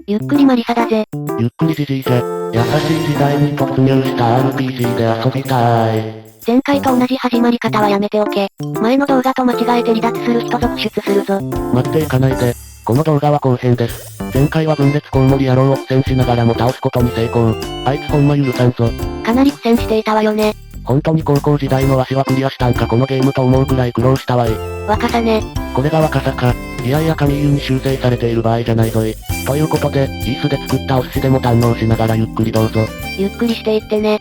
ゆっくりマリサだぜ。ゆっくりじじいじゃ。優しい時代に突入した RPG で遊びたい。前回と同じ始まり方はやめておけ。前の動画と間違えて離脱する人続出するぞ。待っていかないで。この動画は後編です。前回は分裂コウモリ野郎を苦戦しながらも倒すことに成功。あいつほんま許さんぞ。かなり苦戦していたわよね。本当に高校時代のわしはクリアしたんかこのゲームと思うくらい苦労したわい。若さね。これが若さか。いやいや神湯に修正されている場合じゃないぞい。ということで、イースで作ったお寿司でも堪能しながらゆっくりどうぞ。ゆっくりしていってね。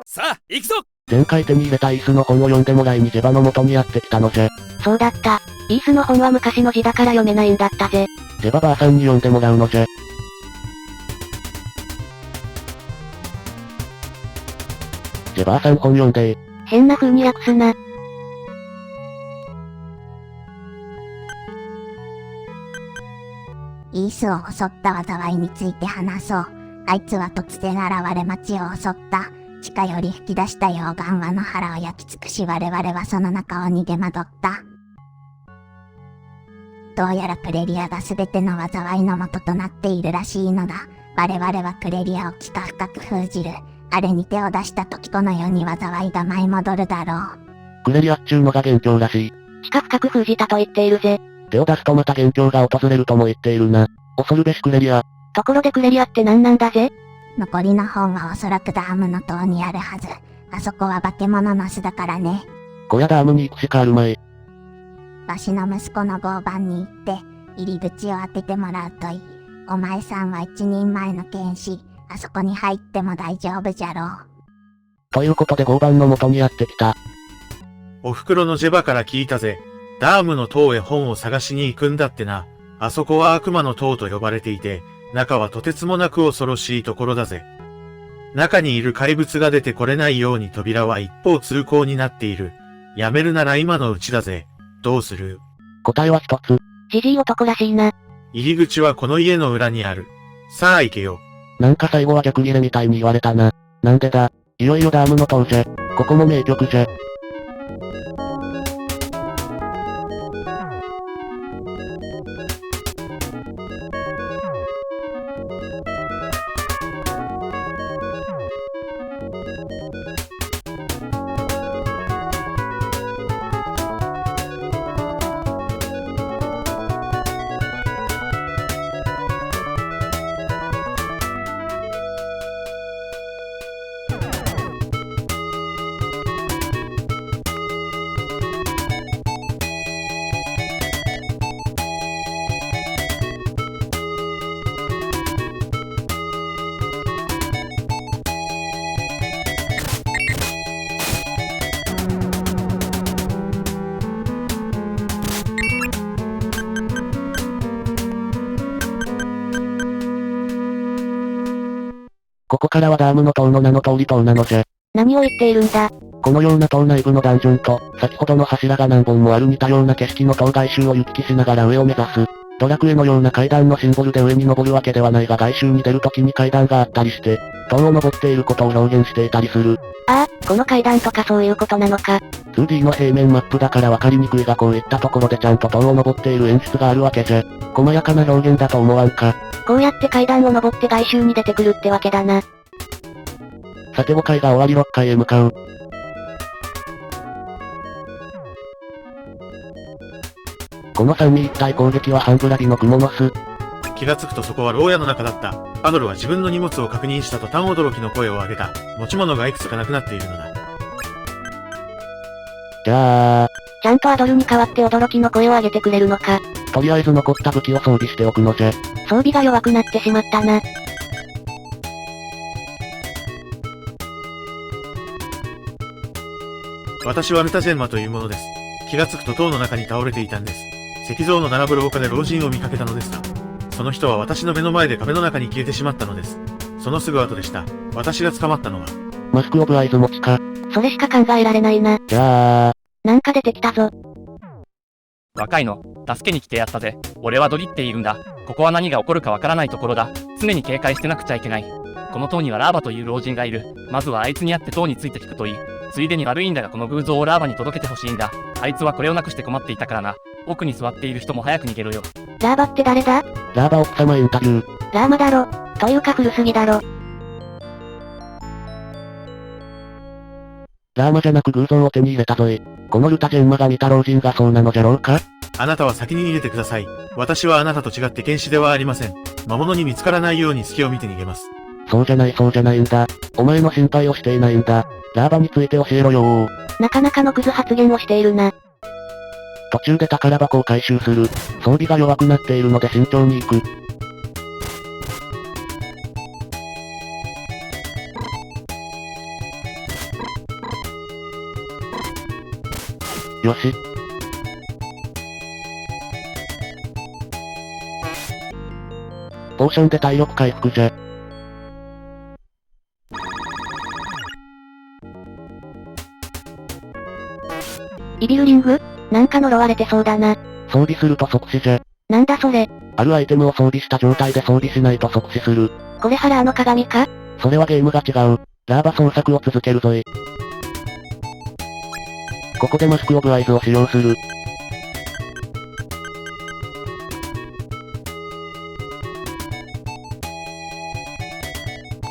さあ、行くぞ。前回手に入れたイースの本を読んでもらいにジェバの元にやってきたのじゃ。そうだった。イースの本は昔の字だから読めないんだったぜ。ジェバばあさんに読んでもらうのじゃ。ジェバーさん本読んで変な風に訳すな。イースを襲った災いについて話そう。あいつは突然現れ町を襲った。地下より吹き出した溶岩は野原を焼き尽くし我々はその中を逃げ惑った。どうやらクレリアが全ての災いの元となっているらしいのだ。我々はクレリアを幾か深く封じる。あれに手を出した時この世に災いが舞い戻るだろう。クレリアっちゅうのが元凶らしい。地下深く封じたと言っているぜ。手を出すとまた元凶が訪れるとも言っているな。恐るべしクレリア。ところでクレリアって何なんだぜ。残りの本はおそらくダームの塔にあるはず。あそこは化け物の巣だからね。小屋ダームに行くしかあるまい。わしの息子の合番に行って、入り口を当ててもらうといい。お前さんは一人前の剣士。あそこに入っても大丈夫じゃろう。ということで合番の元にやってきた。お袋のジェバから聞いたぜ。ダームの塔へ本を探しに行くんだってな。あそこは悪魔の塔と呼ばれていて、中はとてつもなく恐ろしいところだぜ。中にいる怪物が出てこれないように扉は一方通行になっている。やめるなら今のうちだぜ。どうする？答えは一つ。じじい男らしいな。入り口はこの家の裏にある。さあ行けよ。なんか最後は逆切れみたいに言われたな。なんでだ。いよいよダームの塔じゃ。ここも名曲じゃ。ここからはダームの塔の名の通り塔なのじゃ。何を言っているんだ。このような塔内部のダンジョンと、先ほどの柱が何本もある似たような景色の塔外周を行き来しながら上を目指す。ドラクエのような階段のシンボルで上に登るわけではないが外周に出るときに階段があったりして、塔を登っていることを表現していたりする。ああ、この階段とかそういうことなのか。2D の平面マップだからわかりにくいがこういったところでちゃんと塔を登っている演出があるわけじゃ。細やかな表現だと思わんか。こうやって階段を登って外周に出てくるってわけだな。さて5回が終わり6回へ向かう。この三位一体攻撃は半ブラリのクモの巣。気がつくとそこは牢屋の中だった。アドルは自分の荷物を確認した途端驚きの声を上げた。持ち物がいくつかなくなっているのだ。じゃあ、ちゃんとアドルに代わって驚きの声を上げてくれるのか。とりあえず残った武器を装備しておくのじゃ。装備が弱くなってしまったな。私はルタジェンマというものです。気がつくと塔の中に倒れていたんです。石像の並ぶ廊下で老人を見かけたのですが、その人は私の目の前で壁の中に消えてしまったのです。そのすぐ後でした。私が捕まったのは。マスクオブアイズ持ちか。それしか考えられないな。じゃあ、なんか出てきたぞ。若いの、助けに来てやったぜ。俺はドリっているんだ。ここは何が起こるかわからないところだ。常に警戒してなくちゃいけない。この塔にはラーバという老人がいる。まずはあいつに会って塔について聞くといい。ついでに悪いんだがこの偶像をラーバに届けてほしいんだ。あいつはこれをなくして困っていたからな。奥に座っている人も早く逃げろよ。ラーバって誰だ？ラーバ奥様インタビュー。ラーマだろ。というか古すぎだろ。ラーマじゃなく偶像を手に入れたぞい。このルタジェンマが見た老人がそうなのじゃろうか？あなたは先に逃げてください。私はあなたと違って剣士ではありません。魔物に見つからないように隙を見て逃げます。そうじゃないんだ。お前の心配をしていないんだ。ラーバについて教えろよー。なかなかのクズ発言をしているな。途中で宝箱を回収する。装備が弱くなっているので慎重に行く。よし。ポーションで体力回復じゃ。イビルリング？なんか呪われてそうだな。装備すると即死じゃ。なんだそれ。あるアイテムを装備した状態で装備しないと即死する。これ腹の鏡か？それはゲームが違う。ラーバ捜索を続けるぞい。ここでマスクオブアイズを使用する。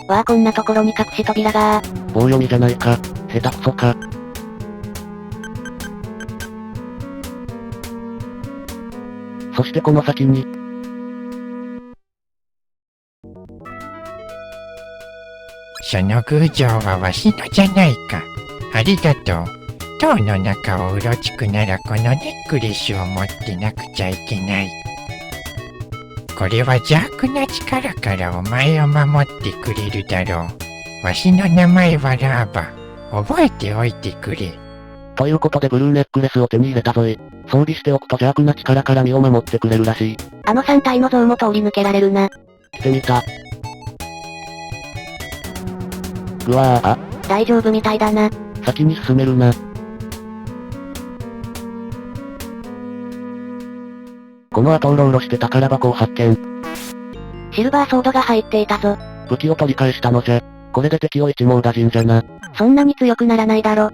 わあこんなところに隠し扉が棒読みじゃないか。下手くそか。そしてこの先に。その偶像はわしのじゃないか。ありがとう。塔の中をうろつくならこのネックレスを持ってなくちゃいけない。これは邪悪な力からお前を守ってくれるだろう。わしの名前はラーバ。覚えておいてくれ。ということでブルーネックレスを手に入れたぞい。装備しておくと邪悪な力から身を守ってくれるらしい。あの3体の像も通り抜けられるな。来てみた。ぐわーあ。大丈夫みたいだな。先に進めるな。この後うろうろして宝箱を発見。シルバーソードが入っていたぞ。武器を取り返したのじゃ。これで敵を一網打尽じゃな。そんなに強くならないだろ。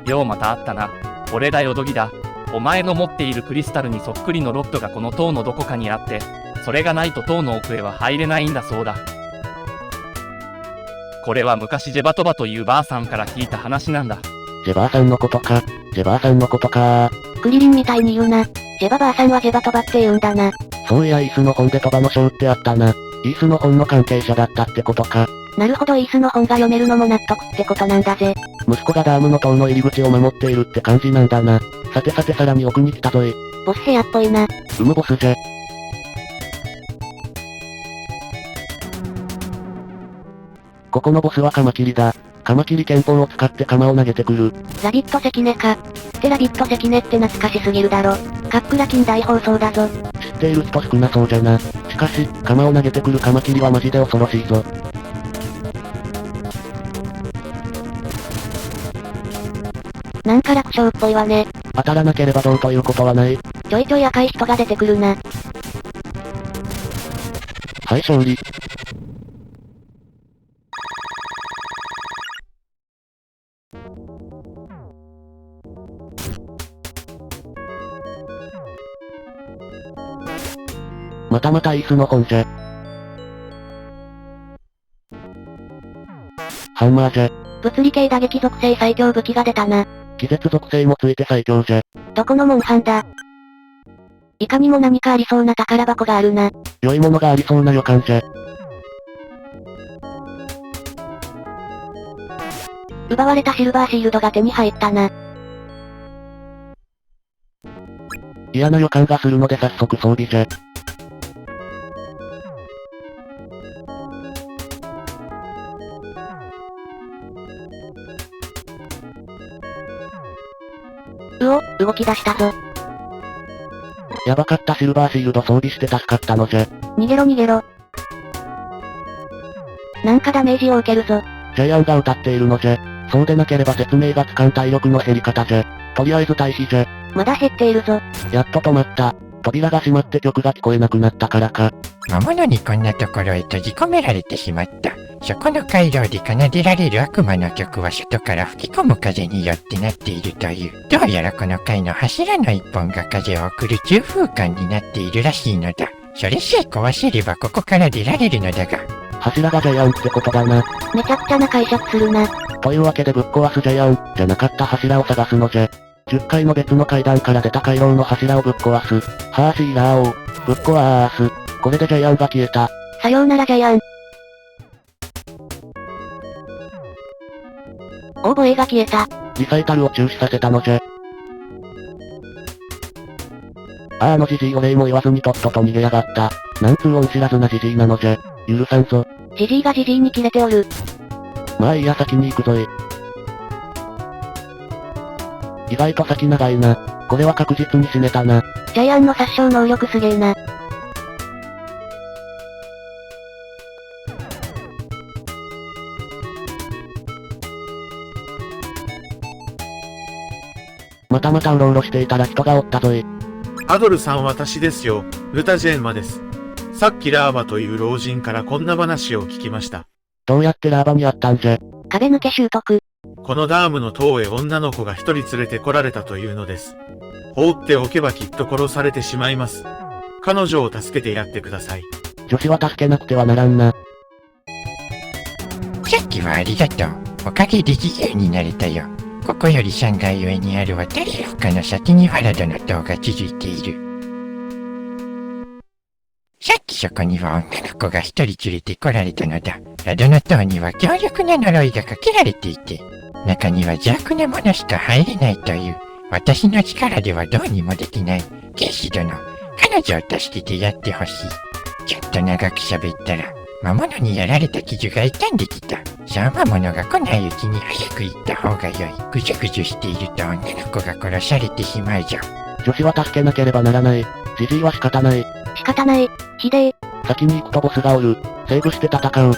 ようまたあったな。俺だよドギだ。お前の持っているクリスタルにそっくりのロッドがこの塔のどこかにあって、それがないと塔の奥へは入れないんだそうだ。これは昔ジェバトバというばあさんから聞いた話なんだ。ジェバーさんのことか。ジェバーさんのことかクリリンみたいに言うな。ジェバばあさんはジェバトバって言うんだな。そういやイースの本で鳥羽の章ってあったな。イースの本の関係者だったってことか。なるほどイースの本が読めるのも納得ってことなんだぜ。息子がダームの塔の入り口を守っているって感じなんだな。さてさらに奥に来たぞい。ボス部屋っぽいな。ボスじゃ。ここのボスはカマキリだ。カマキリ拳法を使って鎌を投げてくる。ラビット関根か。ってラビット関根って懐かしすぎるだろ。カックラ近代放送だぞ。知っている人少なそうじゃな。しかし、鎌を投げてくるカマキリはマジで恐ろしいぞ。なんか楽勝っぽいわね。当たらなければどうということはない。ちょいちょい赤い人が出てくるな。はい勝利。またまたイースの本じゃ。ハンマーじゃ。物理系打撃属性最強武器が出たな。気絶属性もついて最強じゃ。どこのモンハンだ。いかにも何かありそうな宝箱があるな。良いものがありそうな予感じゃ。奪われたシルバーシールドが手に入ったな。嫌な予感がするので早速装備じゃ。動き出したぞ。やばかったシルバーシールド装備して助かったのじゃ。逃げろ逃げろ。なんかダメージを受けるぞ。ジャイアンが歌っているのじゃ。そうでなければ説明がつかん体力の減り方じゃ。とりあえず退避じゃ。まだ減っているぞ。やっと止まった。扉が閉まって曲が聞こえなくなったからか。魔物にこんなところへ閉じ込められてしまった。そこの回廊で奏でられる悪魔の曲は外から吹き込む風によってなっているという。どうやらこの階の柱の一本が風を送る中風管になっているらしいのだ。それさえ壊せればここから出られるのだが。柱がジャイアンってことだな。めちゃくちゃな解釈するな。というわけでぶっ壊すジャイアン、じゃなかった柱を探すのじゃ。10階の別の階段から出た回廊の柱をぶっ壊す。はぁシーラーを、ぶっ壊す。これでジャイアンが消えた。さようならジャイアン。オーボエが消えた。リサイタルを中止させたのじゃ。あのジジイお礼も言わずにとっとと逃げやがった。なんつう恩知らずなジジイなのじゃ。許さんぞ。ジジイがジジイに切れておる。まあいいや先に行くぞい。意外と先長いな。これは確実に死ねたな。ジャイアンの殺傷能力すげえな。またまたうろうろしていたら人がおったぞい。アドルさん私ですよ、ルタジェンマです。さっきラーバという老人からこんな話を聞きました。どうやってラーバにあったんじゃ。壁抜け習得。このダームの塔へ女の子が一人連れて来られたというのです。放っておけばきっと殺されてしまいます。彼女を助けてやってください。女子は助けなくてはならんな。さっきはありがとう。おかげで自由になれたよ。ここより3階上にある渡り床の先にファラドの塔が続いている。さっきそこには女の子が一人連れて来られたのだ。ラドの塔には強力な呪いがかけられていて、中には邪悪なものしか入れないという、私の力ではどうにもできない。ケイシ殿、彼女を助けてやってほしい。ちょっと長く喋ったら、魔物にやられた傷が痛んできた。そう魔物が来ないうちに早く行った方が良い。ぐじゅぐじゅしていると女の子が殺されてしまうぞ。女子は助けなければならない。ジジイは仕方ない。仕方ない。ひでえ。先に行くとボスがおる。セーブして戦う。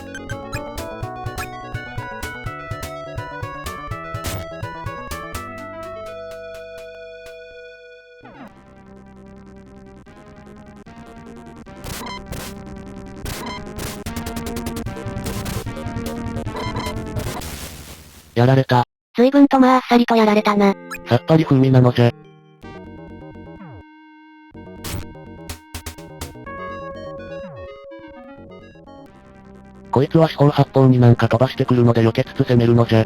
やられた。随分とまああっさりとやられたな。さっぱり風味なのじゃ。こいつは四方八方になんか飛ばしてくるので避けつつ攻めるのじゃ。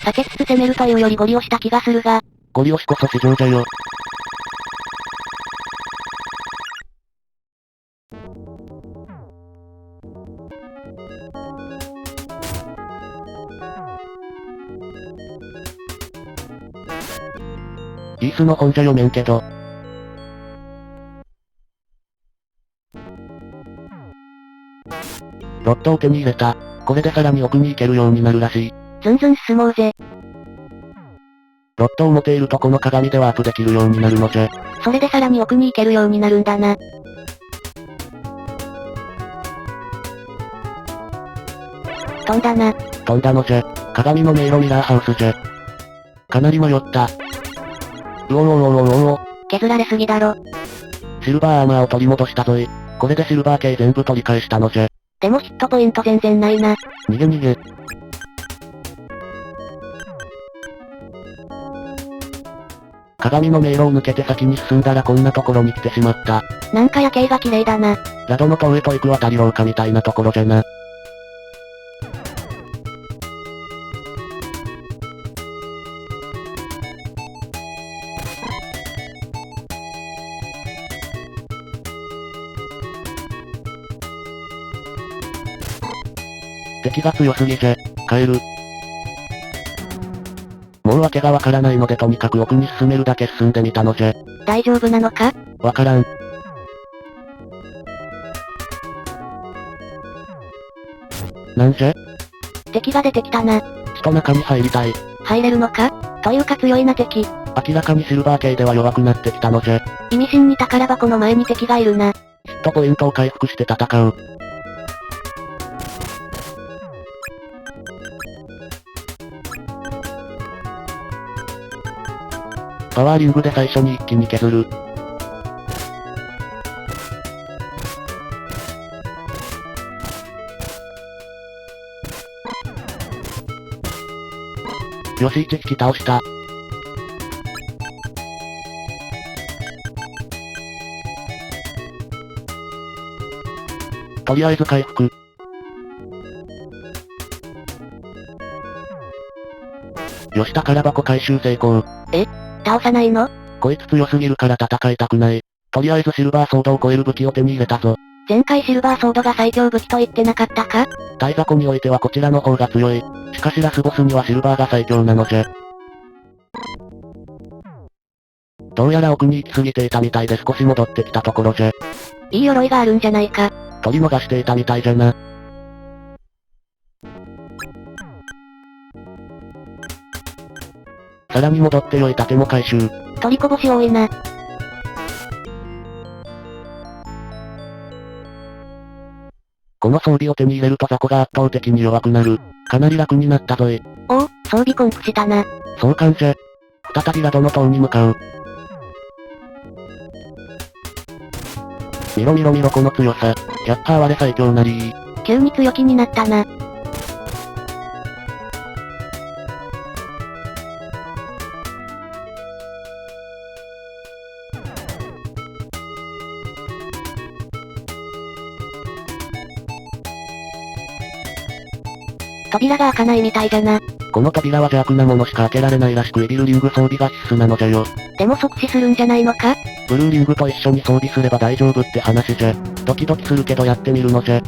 避けつつ攻めるというよりゴリ押した気がするが。ゴリ押しこそ市場じゃよ。イースの本じゃ読めんけど。ロットを手に入れた。これでさらに奥に行けるようになるらしい。ずんずん進もうぜ。ロットを持ているとこの鏡でワープできるようになるのじゃ。それでさらに奥に行けるようになるんだな。飛んだな。飛んだのじゃ。鏡の迷路ミラーハウスじゃ。かなり迷った。うおおおおおお。削られすぎだろ。シルバーアーマーを取り戻したぞい。これでシルバー系全部取り返したのじゃ。でもヒットポイント全然ないな。逃げ逃げ。鏡の迷路を抜けて先に進んだらこんなところに来てしまった。なんか夜景が綺麗だな。ラドの塔へと行く渡り廊下みたいなところじゃな。敵が強すぎじゃ。帰る。もう訳がわからないのでとにかく奥に進めるだけ進んでみたのじゃ。大丈夫なのか？わからん。なんじゃ？敵が出てきたな。人中に入りたい。入れるのか？というか強いな敵。明らかにシルバー系では弱くなってきたのじゃ。意味深に宝箱の前に敵がいるな。ヒットポイントを回復して戦う。パワーリングで最初に一気に削る。よし、1匹倒した。とりあえず回復。よし、宝箱回収成功。倒さないの？こいつ強すぎるから戦いたくない。とりあえずシルバーソードを超える武器を手に入れたぞ。前回シルバーソードが最強武器と言ってなかったか？大雑魚においてはこちらの方が強い。しかしラスボスにはシルバーが最強なのじゃ。どうやら奥に行き過ぎていたみたいで少し戻ってきたところじゃ。いい鎧があるんじゃないか。取り逃していたみたいじゃな。さらに戻って良い盾も回収。取りこぼし多いな。この装備を手に入れると雑魚が圧倒的に弱くなる。かなり楽になったぞい。おお、装備コンプしたな。そうかんじゃ。再びラドの塔に向かう。見ろ見ろ見ろこの強さ。100%我最強なりー。急に強気になったな。扉が開かないみたいじゃな。この扉は邪悪なものしか開けられないらしくイビルリング装備が必須なのじゃよ。でも即死するんじゃないのか？ブルーリングと一緒に装備すれば大丈夫って話じゃ。ドキドキするけどやってみるのじゃ。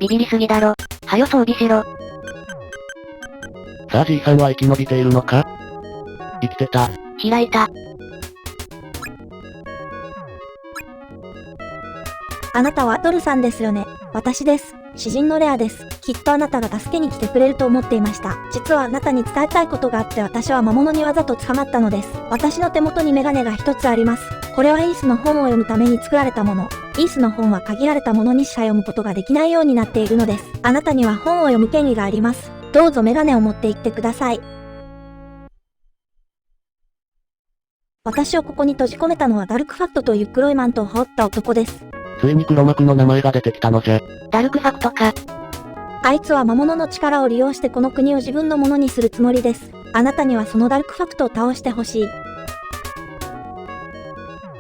ビビりすぎだろ。はよ装備しろ。さあじいさんは生き延びているのか？生きてた。開いた。あなたはドルさんですよね。私です。詩人のレアです。きっとあなたが助けに来てくれると思っていました。実はあなたに伝えたいことがあって私は魔物にわざと捕まったのです。私の手元にメガネが一つあります。これはイースの本を読むために作られたもの。イースの本は限られたものにしか読むことができないようになっているのです。あなたには本を読む権利があります。どうぞメガネを持って行ってください。私をここに閉じ込めたのはダルクファクトという黒いマントを羽織った男です。ついに黒幕の名前が出てきたのじゃ。ダルクファクトか。あいつは魔物の力を利用してこの国を自分のものにするつもりです。あなたにはそのダルクファクトを倒してほしい。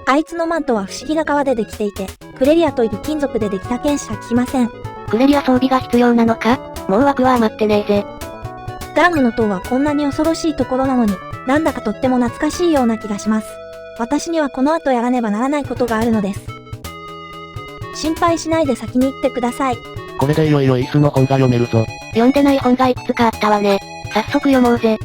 あいつのマントは不思議な革でできていて、クレリアという金属でできた剣しか効きません。クレリア装備が必要なのか？もう枠は余ってねえぜ。ダームの塔はこんなに恐ろしいところなのに、なんだかとっても懐かしいような気がします。私にはこの後やらねばならないことがあるのです。心配しないで先に行ってください。これでいよいよイースの本が読めるぞ。読んでない本がいくつかあったわね。早速読もうぜ。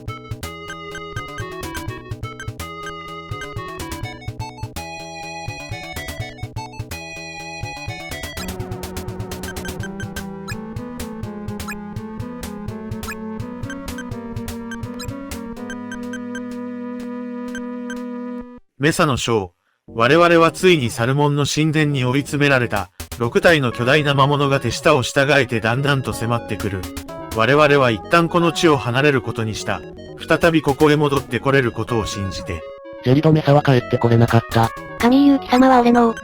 メサの将。我々はついにサルモンの神殿に追い詰められた。6体の巨大な魔物が手下を従えてだんだんと迫ってくる。我々は一旦この地を離れることにした。再びここへ戻ってこれることを信じて。ジェリドメサは帰ってこれなかった。神井勇気様は俺の王。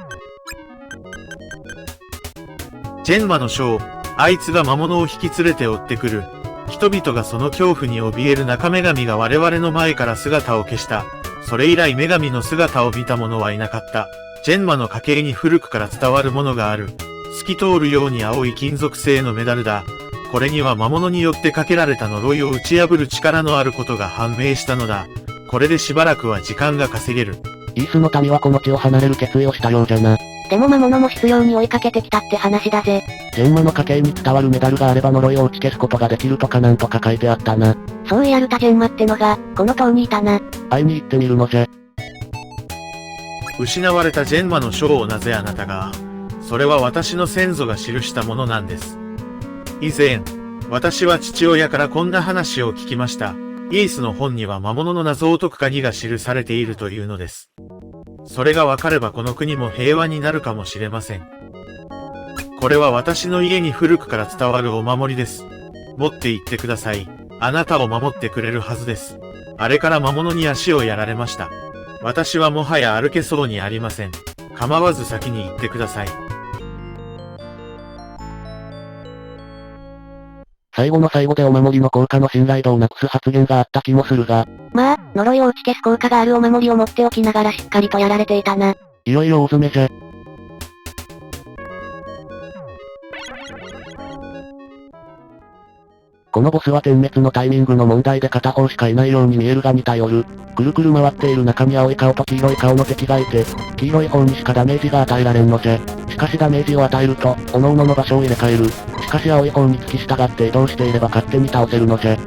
ジェンマの将。あいつが魔物を引き連れて追ってくる。人々がその恐怖に怯える中女神が我々の前から姿を消した。それ以来女神の姿を見た者はいなかった。ジェンマの家系に古くから伝わるものがある。透き通るように青い金属製のメダルだ。これには魔物によってかけられた呪いを打ち破る力のあることが判明したのだ。これでしばらくは時間が稼げる。イースの民はこの地を離れる決意をしたようじゃな。でも魔物も執拗に追いかけてきたって話だぜ。ジェンマの家系に伝わるメダルがあれば呪いを打ち消すことができるとかなんとか書いてあったな。そういやるたジェンマってのが、この塔にいたな。会いに行ってみるのじゃ。失われたジェンマの章をなぜあなたが、それは私の先祖が記したものなんです。以前、私は父親からこんな話を聞きました。イースの本には魔物の謎を解く鍵が記されているというのです。それがわかればこの国も平和になるかもしれません。これは私の家に古くから伝わるお守りです。持って行ってください。あなたを守ってくれるはずです。あれから魔物に足をやられました。私はもはや歩けそうにありません。構わず先に行ってください。最後の最後でお守りの効果の信頼度をなくす発言があった気もするが。まあ、呪いを打ち消す効果があるお守りを持っておきながらしっかりとやられていたな。いよいよ大詰めじゃ。このボスは点滅のタイミングの問題で片方しかいないように見えるが似た夜。くるくる回っている中に青い顔と黄色い顔の敵がいて、黄色い方にしかダメージが与えられんのじゃ。しかしダメージを与えると、各々の場所を入れ替える。しかし青い方に付き従って移動していれば勝手に倒せるのじゃ。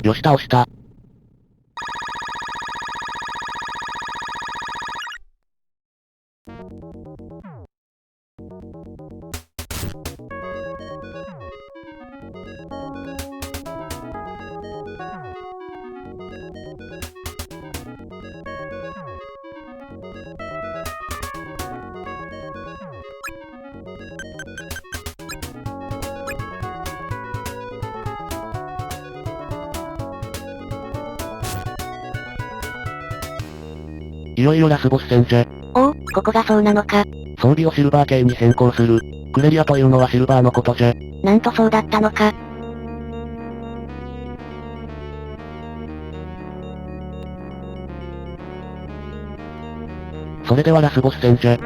よし倒した。いよいよラスボス戦じゃ。おお、ここがそうなのか。装備をシルバー系に変更する。クレリアというのはシルバーのことじゃ。なんとそうだったのか。それではラスボス戦じゃ。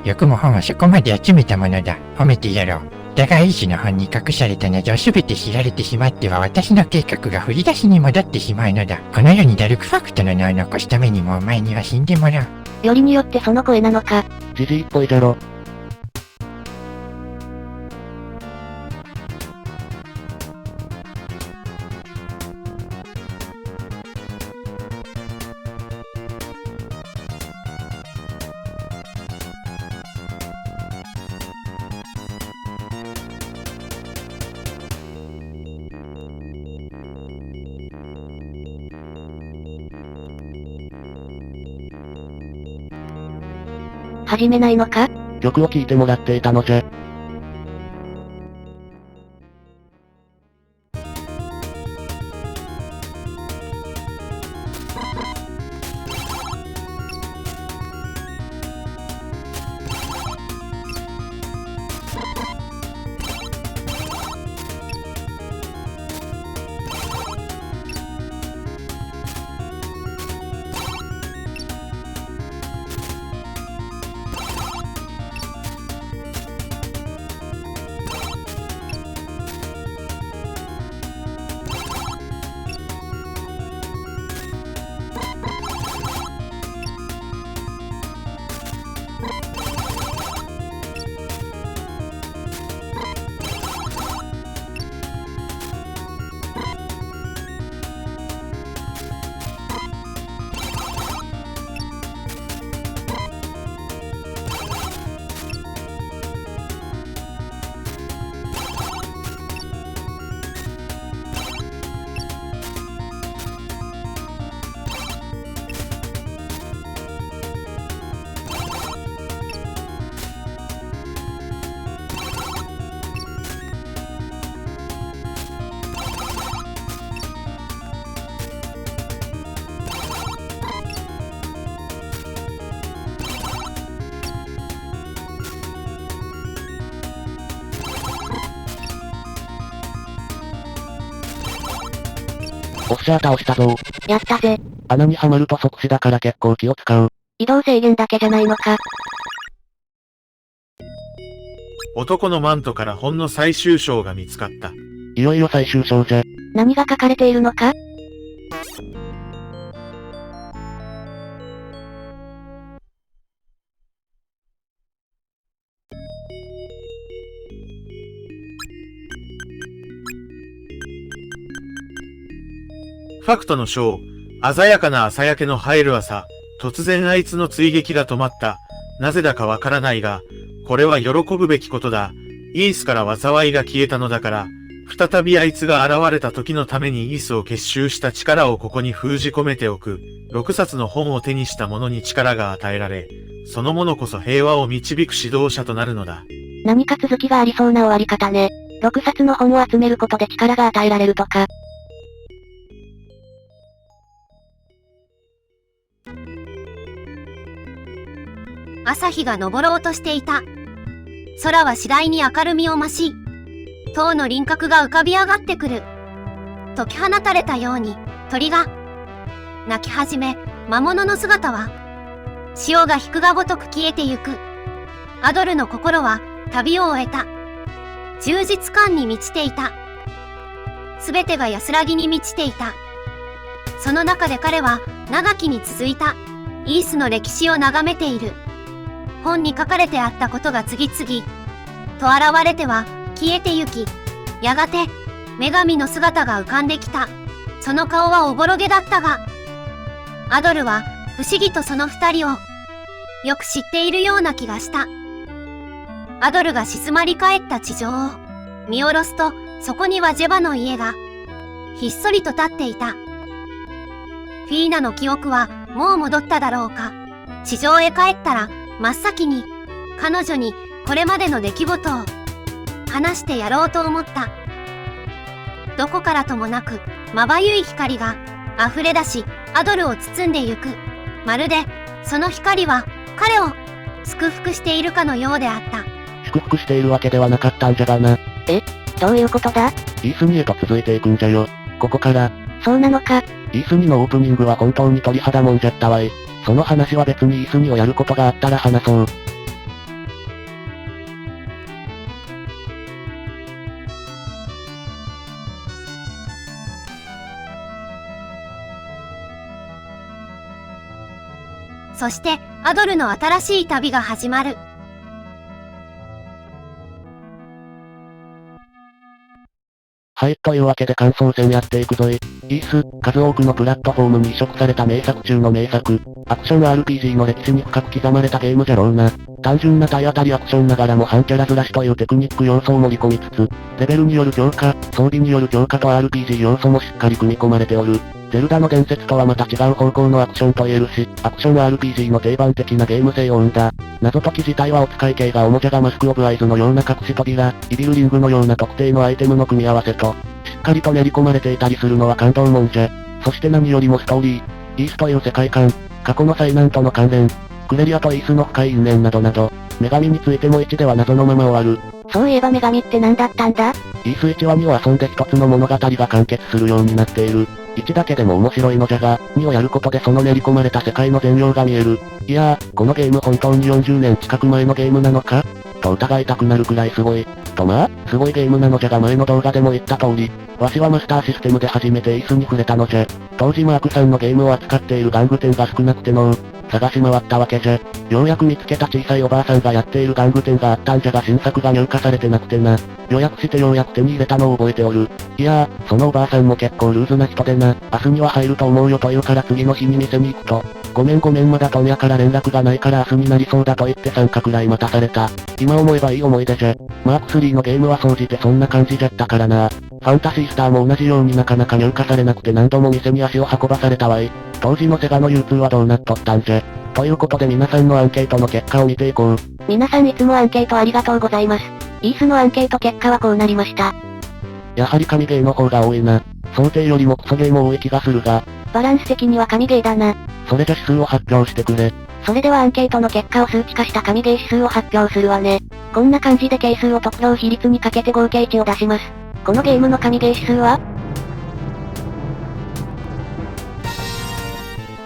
よくも本をそこまで集めたものだ。褒めてやろう。だがイージの本に隠された謎を全て知られてしまっては私の計画が振り出しに戻ってしまうのだ。この世にダルクファクトの名を残すためにもお前には死んでもらう。よりによってその声なのか。ジジイっぽいじゃろ。始めないのか？曲を聴いてもらっていたのじゃ。おっしゃー倒したぞ。やったぜ。穴にはまると即死だから結構気を使う。移動制限だけじゃないのか。男のマントから本の最終章が見つかった。いよいよ最終章じゃ。何が書かれているのか？ファクトの章、鮮やかな朝焼けの映える朝、突然あいつの追撃が止まった。なぜだかわからないが、これは喜ぶべきことだ。イースから災いが消えたのだから、再びあいつが現れた時のためにイースを結集した力をここに封じ込めておく。6冊の本を手にした者に力が与えられ、その者こそ平和を導く指導者となるのだ。何か続きがありそうな終わり方ね。6冊の本を集めることで力が与えられるとか。朝日が昇ろうとしていた。空は次第に明るみを増し、塔の輪郭が浮かび上がってくる。解き放たれたように鳥が鳴き始め、魔物の姿は潮が引くがごとく消えてゆく。アドルの心は旅を終えた。充実感に満ちていた。すべてが安らぎに満ちていた。その中で彼は長きに続いたイースの歴史を眺めている。本に書かれてあったことが次々と現れては消えてゆき、やがて女神の姿が浮かんできた。その顔はおぼろげだったが、アドルは不思議とその二人をよく知っているような気がした。アドルが静まり返った地上を見下ろすと、そこにはジェバの家がひっそりと立っていた。フィーナの記憶はもう戻っただろうか。地上へ帰ったら真っ先に彼女にこれまでの出来事を話してやろうと思った。どこからともなくまばゆい光が溢れ出し、アドルを包んでゆく。まるでその光は彼を祝福しているかのようであった。祝福しているわけではなかったんじゃがな。どういうことだ？イースニへと続いていくんじゃよ。ここから。そうなのか。イースニのオープニングは本当に鳥肌もんじゃったわい。その話は別にイースニをやることがあったら話そう。そしてアドルの新しい旅が始まる。はい、というわけで感想戦やっていくぞい。イース、数多くのプラットフォームに移植された名作中の名作。アクション RPG の歴史に深く刻まれたゲームじゃろうな。単純な体当たりアクションながらも反キャラずらしというテクニック要素を盛り込みつつ、レベルによる強化、装備による強化と RPG 要素もしっかり組み込まれておる。ゼルダの伝説とはまた違う方向のアクションと言えるし、アクション RPG の定番的なゲーム性を生んだ。謎解き自体はお使い系が主じゃがマスクオブアイズのような隠し扉、イビルリングのような特定のアイテムの組み合わせと、しっかりと練り込まれていたりするのは感動もんじゃ。そして何よりもストーリー、イースという世界観、過去の災難との関連、クレリアとイースの深い因縁などなど、女神についても1では謎のまま終わる。そういえば女神って何だったんだ？イース1話2を遊んで一つの物語が完結するようになっている。1だけでも面白いのじゃが、2をやることでその練り込まれた世界の全容が見える。いやー、このゲーム本当に40年近く前のゲームなのかと疑いたくなるくらいすごい。とまあ、すごいゲームなのじゃが前の動画でも言った通り、わしはマスターシステムで初めてイースに触れたのじゃ。当時マークさんのゲームを扱っている玩具店が少なくての探し回ったわけじゃ。ようやく見つけた小さいおばあさんがやっている玩具店があったんじゃが新作が入荷されてなくてな。予約してようやく手に入れたのを覚えておる。いやー、そのおばあさんも結構ルーズな人でな。明日には入ると思うよと言うから次の日に店に行くと、ごめんまだ問屋から連絡がないから明日になりそうだと言って3日くらい待たされた。今思えばいい思い出じゃ。マーク3のゲームは総じてそんな感じじゃったからな。ファンタシースターも同じようになかなか入荷されなくて何度も店に足を運ばされたわい。当時のセガの流通はどうなっとったんじゃ。ということで皆さんのアンケートの結果を見ていこう。皆さんいつもアンケートありがとうございます。イースのアンケート結果はこうなりました。やはり神ゲーの方が多いな。想定よりもクソゲーも多い気がするが。バランス的には神ゲーだな。それじゃ指数を発表してくれ。それではアンケートの結果を数値化した神ゲー指数を発表するわね。こんな感じで係数を得票比率にかけて合計値を出します。このゲームの神ゲー指数は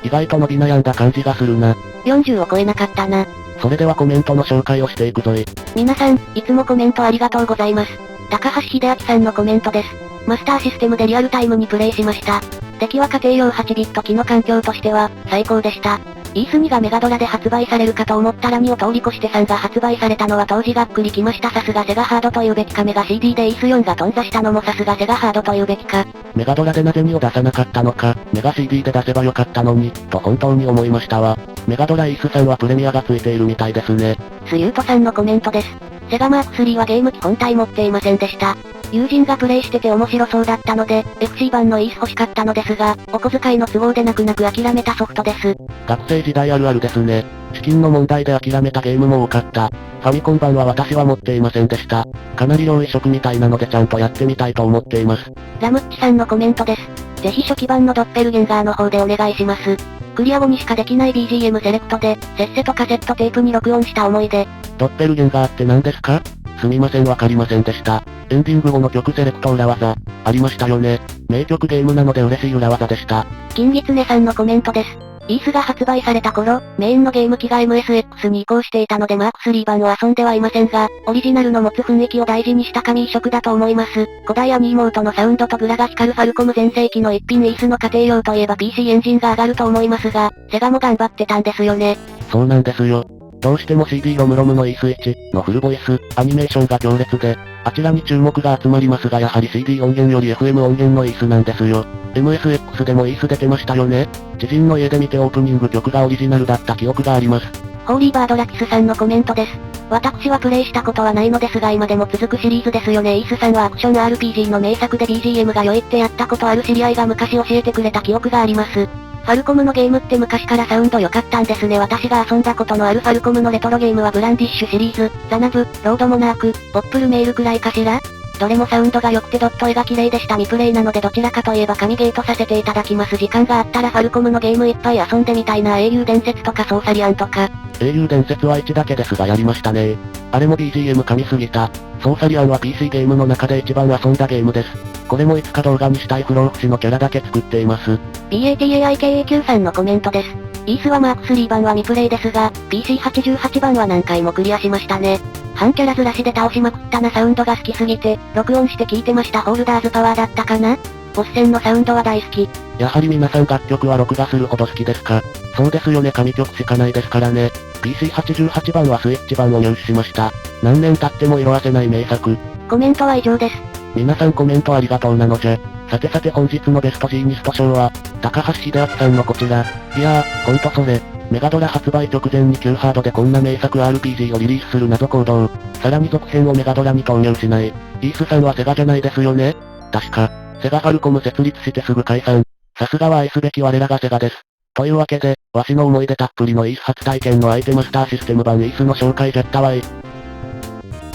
意外と伸び悩んだ感じがするな。40を超えなかったな。それではコメントの紹介をしていくぞい。皆さん、いつもコメントありがとうございます。高橋秀明さんのコメントです。マスターシステムでリアルタイムにプレイしました。出来は家庭用8ビット機の環境としては、最高でした。イース2がメガドラで発売されるかと思ったら2を通り越して3が発売されたのは当時がっくりきました。さすがセガハードというべきか。メガ CD でイース4が頓挫したのもさすがセガハードというべきか。メガドラでなぜ2を出さなかったのか、メガ CD で出せばよかったのに、と本当に思いましたわ。メガドライース3はプレミアがついているみたいですね。スユートさんのコメントです。セガマーク3はゲーム機本体持っていませんでした。友人がプレイしてて面白そうだったので、FC 版のイース欲しかったのですが、お小遣いの都合で泣く泣く諦めたソフトです。学生時代あるあるですね。資金の問題で諦めたゲームも多かった。ファミコン版は私は持っていませんでした。かなり量移植みたいなのでちゃんとやってみたいと思っています。ラムッチさんのコメントです。ぜひ初期版のドッペルゲンガーの方でお願いします。クリア後にしかできない BGM セレクトで、せっせとカセットテープに録音した思い出。ドッペルゲンガーって何ですか？すみませんわかりませんでした。エンディング後の曲セレクト裏技、ありましたよね。名曲ゲームなので嬉しい裏技でした。金狐さんのコメントです。イースが発売された頃、メインのゲーム機が MSX に移行していたのでマーク3版を遊んではいませんが、オリジナルの持つ雰囲気を大事にした紙移植だと思います。古代アニーモートのサウンドとグラが光るファルコム全盛期の一品イースの家庭用といえば PC エンジンが上がると思いますが、セガも頑張ってたんですよね。そうなんですよ。どうしても CD ロムロムのイース1のフルボイス、アニメーションが強烈で、あちらに注目が集まりますがやはり CD 音源より FM 音源のイースなんですよ。MSX でもイース出てましたよね。知人の家で見てオープニング曲がオリジナルだった記憶があります。ホーリーバードラキスさんのコメントです。私はプレイしたことはないのですが今でも続くシリーズですよね。イースさんはアクション RPG の名作で BGM が良いってやったことある知り合いが昔教えてくれた記憶があります。ファルコムのゲームって昔からサウンド良かったんですね。私が遊んだことのあるファルコムのレトロゲームはブランディッシュシリーズ、ザナブ、ロードモナーク、ポップルメールくらいかしら？どれもサウンドが良くてドット絵が綺麗でした。未プレイなのでどちらかといえば神ゲートさせていただきます。時間があったらファルコムのゲームいっぱい遊んでみたいな。英雄伝説とかソーサリアンとか。英雄伝説は1だけですがやりましたね。あれも BGM 噛みすぎた。ソーサリアンは PC ゲームの中で一番遊んだゲームです。これもいつか動画にしたい不老不死のキャラだけ作っています。BATAIKAQ さんのコメントです。イースはマーク3版は未プレイですが、PC88 版は何回もクリアしましたね。半キャラずらしで倒しまくったな。サウンドが好きすぎて、録音して聞いてました。ホールダーズパワーだったかな？ボス戦のサウンドは大好き。やはり皆さん楽曲は録画するほど好きですか？そうですよね。神曲しかないですからね。PC88 版はスイッチ版を入手しました。何年経っても色あせない名作。コメントは以上です。皆さんコメントありがとうなのじゃ。さてさて本日のベストジーニスト賞は、高橋秀明さんのこちら。いやー、ほんとそれ。メガドラ発売直前に旧ハードでこんな名作 RPG をリリースする謎行動。さらに続編をメガドラに投入しない。イースさんはセガじゃないですよね？確か、セガファルコム設立してすぐ解散。さすがは愛すべき我らがセガです。というわけで、わしの思い出たっぷりのイース初体験のアイテムスターシステム版イースの紹介じゃったわい。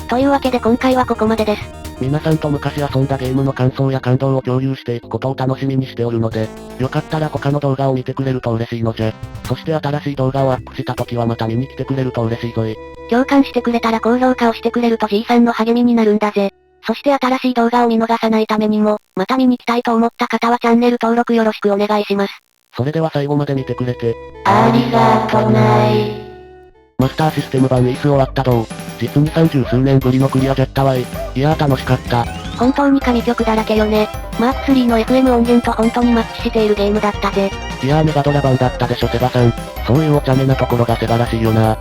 というわけで今回はここまでです。皆さんと昔遊んだゲームの感想や感動を共有していくことを楽しみにしておるので、よかったら他の動画を見てくれると嬉しいのじゃ。そして新しい動画をアップした時はまた見に来てくれると嬉しいぞい。共感してくれたら高評価をしてくれると G さんの励みになるんだぜ。そして新しい動画を見逃さないためにも、また見に来たいと思った方はチャンネル登録よろしくお願いします。それでは最後まで見てくれて、ありがとない。マスターシステム版イース終わったどう？実に30数年ぶりのクリアじゃったわい。いやー楽しかった。本当に神曲だらけよね。マーク3の FM 音源と本当にマッチしているゲームだったぜ。いやーメガドラ版だったでしょセガさん。そういうお茶目なところがセガらしいよな。